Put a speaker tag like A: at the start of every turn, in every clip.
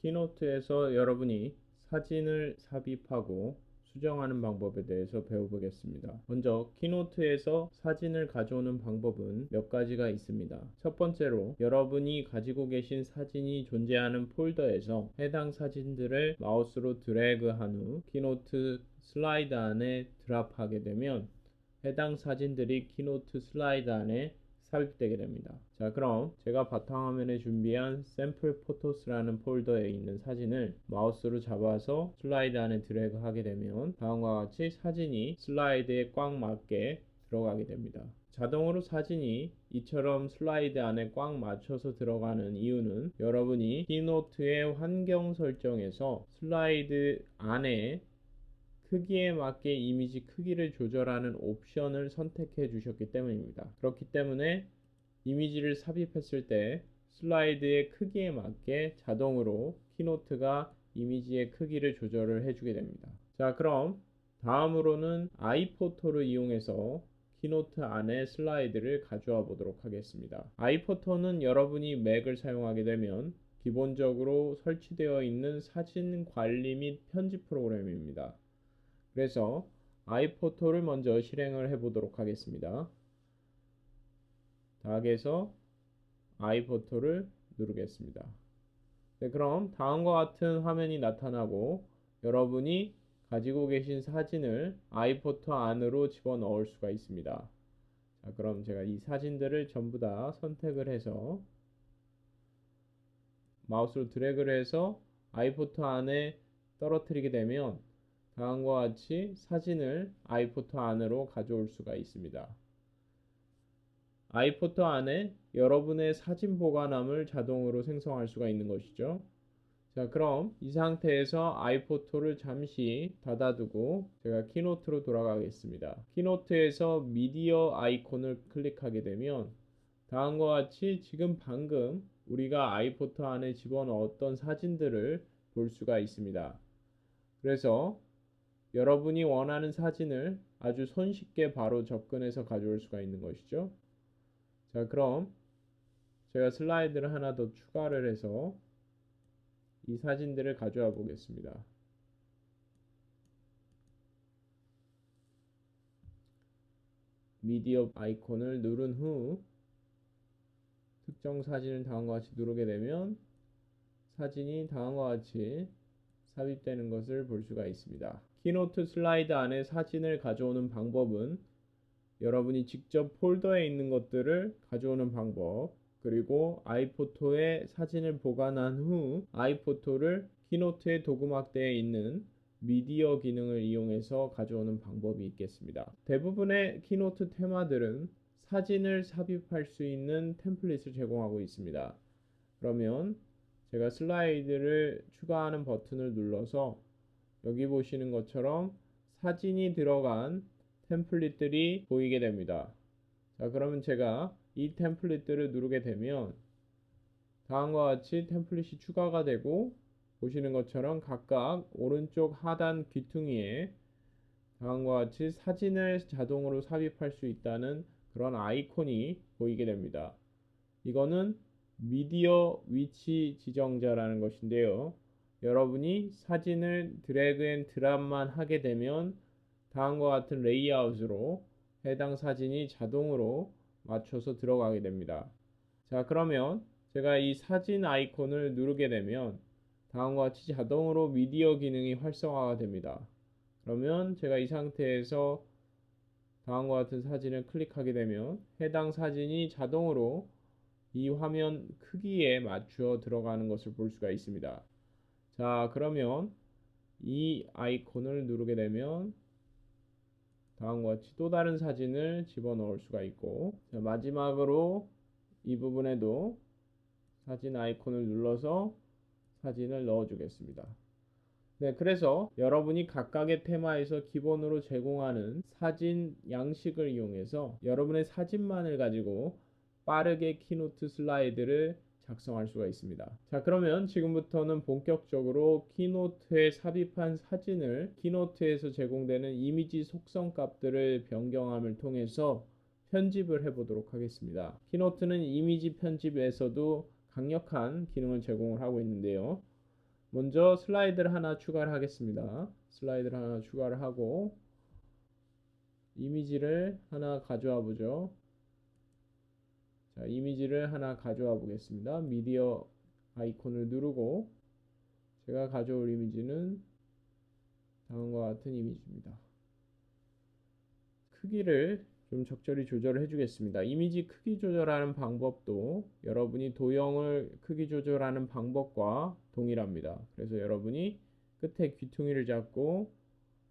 A: 키노트에서 여러분이 사진을 삽입하고 수정하는 방법에 대해서 배워보겠습니다. 먼저 키노트에서 사진을 가져오는 방법은 몇 가지가 있습니다. 첫 번째로 여러분이 가지고 계신 사진이 존재하는 폴더에서 해당 사진들을 마우스로 드래그한 후 키노트 슬라이드 안에 드랍하게 되면 해당 사진들이 키노트 슬라이드 안에 삽입되게 됩니다. 자, 그럼 제가 바탕화면에 준비한 샘플 포토스라는 폴더에 있는 사진을 마우스로 잡아서 슬라이드 안에 드래그 하게 되면 다음과 같이 사진이 슬라이드에 꽉 맞게 들어가게 됩니다. 자동으로 사진이 이처럼 슬라이드 안에 꽉 맞춰서 들어가는 이유는 여러분이 키노트의 환경 설정에서 슬라이드 안에 크기에 맞게 이미지 크기를 조절하는 옵션을 선택해 주셨기 때문입니다. 그렇기 때문에 이미지를 삽입했을 때 슬라이드의 크기에 맞게 자동으로 키노트가 이미지의 크기를 조절을 해주게 됩니다. 자, 그럼 다음으로는 아이포토를 이용해서 키노트 안에 슬라이드를 가져와 보도록 하겠습니다. 아이포토는 여러분이 맥을 사용하게 되면 기본적으로 설치되어 있는 사진 관리 및 편집 프로그램입니다. 그래서 아이포토를 먼저 실행을 해 보도록 하겠습니다. 닥에서 아이포토를 누르겠습니다. 네, 그럼 다음과 같은 화면이 나타나고 여러분이 가지고 계신 사진을 아이포토 안으로 집어넣을 수가 있습니다. 자, 그럼 제가 이 사진들을 전부 다 선택을 해서 마우스로 드래그를 해서 아이포토 안에 떨어뜨리게 되면 다음과 같이 사진을 아이포토 안으로 가져올 수가 있습니다. 아이포토 안에 여러분의 사진 보관함을 자동으로 생성할 수가 있는 것이죠. 자, 그럼 이 상태에서 아이포토를 잠시 닫아두고 제가 키노트로 돌아가겠습니다. 키노트에서 미디어 아이콘을 클릭하게 되면 다음과 같이 지금 방금 우리가 아이포토 안에 집어넣었던 사진들을 볼 수가 있습니다. 그래서 여러분이 원하는 사진을 아주 손쉽게 바로 접근해서 가져올 수가 있는 것이죠. 자, 그럼 제가 슬라이드를 하나 더 추가를 해서 이 사진들을 가져와 보겠습니다. 미디어 아이콘을 누른 후 특정 사진을 다음과 같이 누르게 되면 사진이 다음과 같이 삽입되는 것을 볼 수가 있습니다. 키노트 슬라이드 안에 사진을 가져오는 방법은 여러분이 직접 폴더에 있는 것들을 가져오는 방법, 그리고 아이포토에 사진을 보관한 후 아이포토를 키노트의 도구막대에 있는 미디어 기능을 이용해서 가져오는 방법이 있겠습니다. 대부분의 키노트 테마들은 사진을 삽입할 수 있는 템플릿을 제공하고 있습니다. 그러면 제가 슬라이드를 추가하는 버튼을 눌러서 여기 보시는 것처럼 사진이 들어간 템플릿들이 보이게 됩니다. 자, 그러면 제가 이 템플릿들을 누르게 되면 다음과 같이 템플릿이 추가가 되고 보시는 것처럼 각각 오른쪽 하단 귀퉁이에 다음과 같이 사진을 자동으로 삽입할 수 있다는 그런 아이콘이 보이게 됩니다. 이거는 미디어 위치 지정자라는 것인데요. 여러분이 사진을 드래그 앤 드랍만 하게 되면 다음과 같은 레이아웃으로 해당 사진이 자동으로 맞춰서 들어가게 됩니다. 자, 그러면 제가 이 사진 아이콘을 누르게 되면 다음과 같이 자동으로 미디어 기능이 활성화가 됩니다. 그러면 제가 이 상태에서 다음과 같은 사진을 클릭하게 되면 해당 사진이 자동으로 이 화면 크기에 맞추어 들어가는 것을 볼 수가 있습니다. 자, 그러면 이 아이콘을 누르게 되면 다음과 같이 또 다른 사진을 집어넣을 수가 있고, 자, 마지막으로 이 부분에도 사진 아이콘을 눌러서 사진을 넣어 주겠습니다. 네, 그래서 여러분이 각각의 테마에서 기본으로 제공하는 사진 양식을 이용해서 여러분의 사진만을 가지고 빠르게 키노트 슬라이드를 작성할 수가 있습니다. 자, 그러면 지금부터는 본격적으로 키노트에 삽입한 사진을 키노트에서 제공되는 이미지 속성 값들을 변경함을 통해서 편집을 해보도록 하겠습니다. 키노트는 이미지 편집에서도 강력한 기능을 제공을 하고 있는데요. 먼저 슬라이드를 하나 추가를 하겠습니다. 슬라이드를 하나 추가를 하고 이미지를 하나 가져와 보죠. 자, 이미지를 하나 가져와 보겠습니다. 미디어 아이콘을 누르고 제가 가져올 이미지는 다음과 같은 이미지입니다. 크기를 좀 적절히 조절을 해주겠습니다. 이미지 크기 조절하는 방법도 여러분이 도형을 크기 조절하는 방법과 동일합니다. 그래서 여러분이 끝에 귀퉁이를 잡고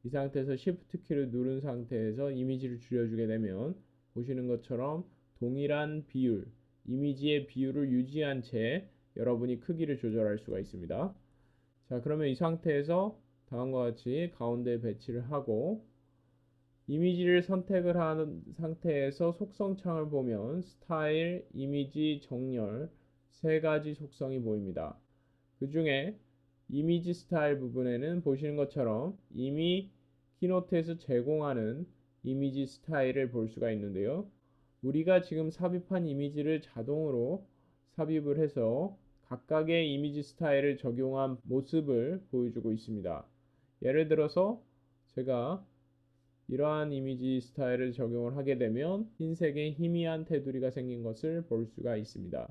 A: 이 상태에서 Shift 키를 누른 상태에서 이미지를 줄여주게 되면 보시는 것처럼 동일한 비율, 이미지의 비율을 유지한 채 여러분이 크기를 조절할 수가 있습니다. 자, 그러면 이 상태에서 다음과 같이 가운데 배치를 하고 이미지를 선택을 한 상태에서 속성 창을 보면 스타일, 이미지, 정렬 세 가지 속성이 보입니다. 그 중에 이미지 스타일 부분에는 보시는 것처럼 이미 키노트에서 제공하는 이미지 스타일을 볼 수가 있는데요. 우리가 지금 삽입한 이미지를 자동으로 삽입을 해서 각각의 이미지 스타일을 적용한 모습을 보여주고 있습니다. 예를 들어서 제가 이러한 이미지 스타일을 적용을 하게 되면 흰색의 희미한 테두리가 생긴 것을 볼 수가 있습니다.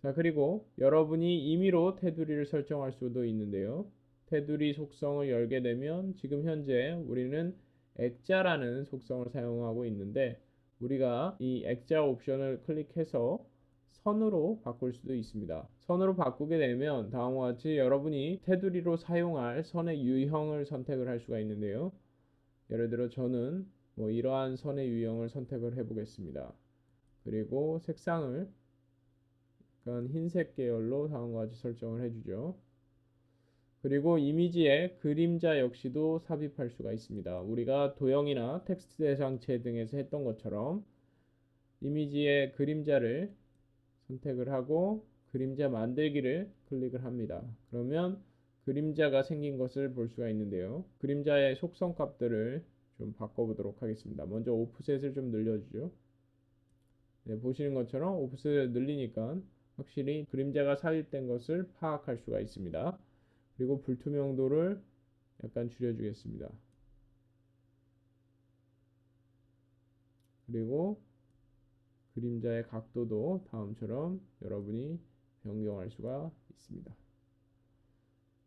A: 자, 그리고 여러분이 임의로 테두리를 설정할 수도 있는데요. 테두리 속성을 열게 되면 지금 현재 우리는 액자라는 속성을 사용하고 있는데 우리가 이 액자 옵션을 클릭해서 선으로 바꿀 수도 있습니다. 선으로 바꾸게 되면 다음과 같이 여러분이 테두리로 사용할 선의 유형을 선택을 할 수가 있는데요. 예를 들어 저는 이러한 선의 유형을 선택을 해 보겠습니다. 그리고 색상을 약간 흰색 계열로 다음과 같이 설정을 해주죠. 그리고 이미지에 그림자 역시도 삽입할 수가 있습니다. 우리가 도형이나 텍스트 대상체 등에서 했던 것처럼 이미지에 그림자를 선택을 하고 그림자 만들기를 클릭을 합니다. 그러면 그림자가 생긴 것을 볼 수가 있는데요. 그림자의 속성 값들을 좀 바꿔보도록 하겠습니다. 먼저 오프셋을 좀 늘려주죠. 네, 보시는 것처럼 오프셋을 늘리니까 확실히 그림자가 삽입된 것을 파악할 수가 있습니다. 그리고 불투명도를 약간 줄여주겠습니다. 그리고 그림자의 각도도 다음처럼 여러분이 변경할 수가 있습니다.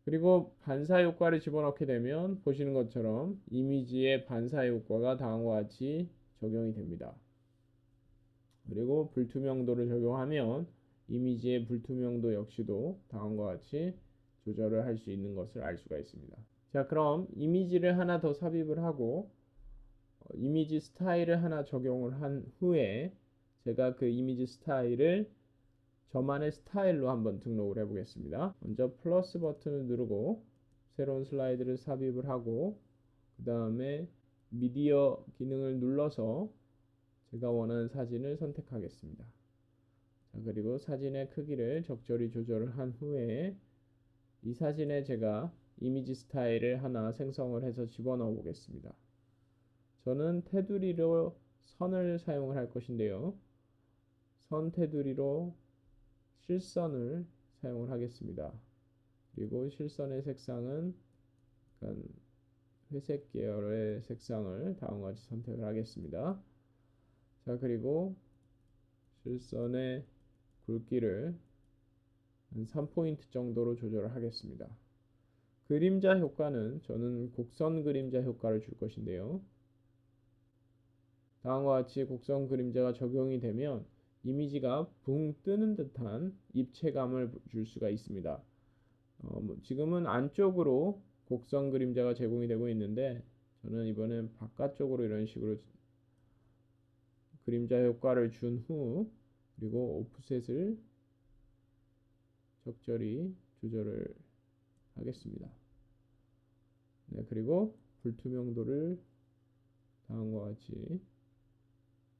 A: 그리고 반사 효과를 집어넣게 되면 보시는 것처럼 이미지의 반사 효과가 다음과 같이 적용이 됩니다. 그리고 불투명도를 적용하면 이미지의 불투명도 역시도 다음과 같이 조절을 할 수 있는 것을 알 수가 있습니다. 자, 그럼 이미지를 하나 더 삽입을 하고 이미지 스타일을 하나 적용을 한 후에 제가 그 이미지 스타일을 저만의 스타일로 한번 등록을 해 보겠습니다. 먼저 플러스 버튼을 누르고 새로운 슬라이드를 삽입을 하고 그 다음에 미디어 기능을 눌러서 제가 원하는 사진을 선택하겠습니다. 자, 그리고 사진의 크기를 적절히 조절을 한 후에 이 사진에 제가 이미지 스타일을 하나 생성을 해서 집어넣어 보겠습니다. 저는 테두리로 선을 사용을 할 것인데요. 선 테두리로 실선을 사용을 하겠습니다. 그리고 실선의 색상은 약간 회색 계열의 색상을 다음과 같이 선택을 하겠습니다. 자, 그리고 실선의 굵기를 한 3포인트 정도로 조절을 하겠습니다. 그림자 효과는 저는 곡선 그림자 효과를 줄 것인데요. 다음과 같이 곡선 그림자가 적용이 되면 이미지가 붕 뜨는 듯한 입체감을 줄 수가 있습니다. 지금은 안쪽으로 곡선 그림자가 제공이 되고 있는데 저는 이번엔 바깥쪽으로 이런 식으로 그림자 효과를 준 후 그리고 오프셋을 적절히 조절을 하겠습니다. 네, 그리고 불투명도를 다음과 같이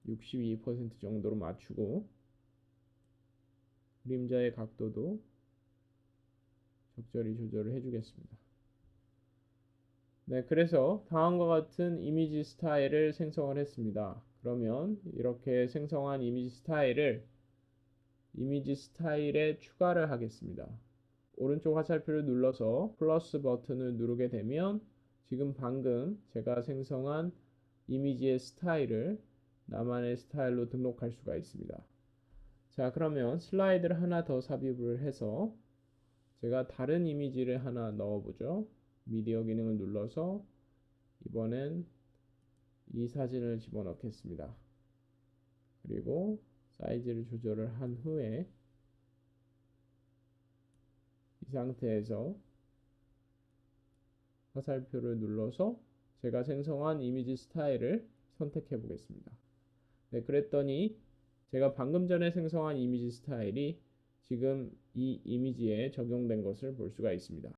A: 62% 정도로 맞추고 그림자의 각도도 적절히 조절을 해주겠습니다. 네, 그래서 다음과 같은 이미지 스타일을 생성을 했습니다. 그러면 이렇게 생성한 이미지 스타일을 이미지 스타일에 추가를 하겠습니다. 오른쪽 화살표를 눌러서 플러스 버튼을 누르게 되면 지금 방금 제가 생성한 이미지의 스타일을 나만의 스타일로 등록할 수가 있습니다. 자, 그러면 슬라이드를 하나 더 삽입을 해서 제가 다른 이미지를 하나 넣어보죠. 미디어 기능을 눌러서 이번엔 이 사진을 집어넣겠습니다. 그리고 사이즈를 조절을 한 후에 이 상태에서 화살표를 눌러서 제가 생성한 이미지 스타일을 선택해 보겠습니다. 네, 그랬더니 제가 방금 전에 생성한 이미지 스타일이 지금 이 이미지에 적용된 것을 볼 수가 있습니다.